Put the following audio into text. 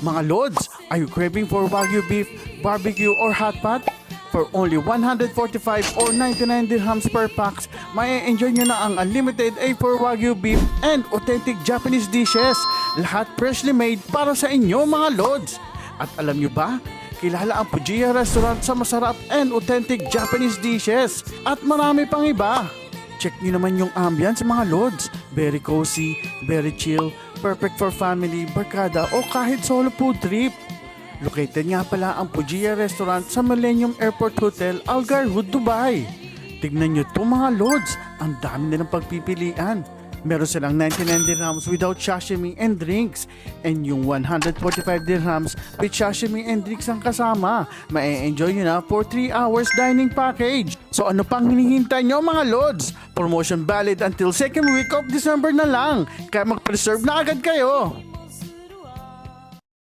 Mga Lods, are you craving for Wagyu beef, barbecue, or hot pot? For only 145 or 99 dirhams per pax, may enjoy nyo na ang unlimited A4 Wagyu beef and authentic Japanese dishes. Lahat freshly made para sa inyo mga Lods. At alam nyo ba, kilala ang Pujiya Restaurant sa masarap and authentic Japanese dishes. At marami pang iba. Check nyo naman yung ambience mga Lods. Very cozy, very chill, perfect for family, barkada o kahit solo food trip. Located nga pala ang Pujiya Restaurant sa Millennium Airport Hotel, Al Garhoud, Dubai. Tignan nyo to mga Lods, ang dami nilang pagpipilian. Meron silang 99 dirhams without sashimi and drinks. And yung 145 dirhams with sashimi and drinks ang kasama. Mae-enjoy nyo na for 3 hours dining package. So ano pang hinihintay nyo mga Lods? Promotion valid until second week of December na lang. Kaya mag-reserve na agad kayo.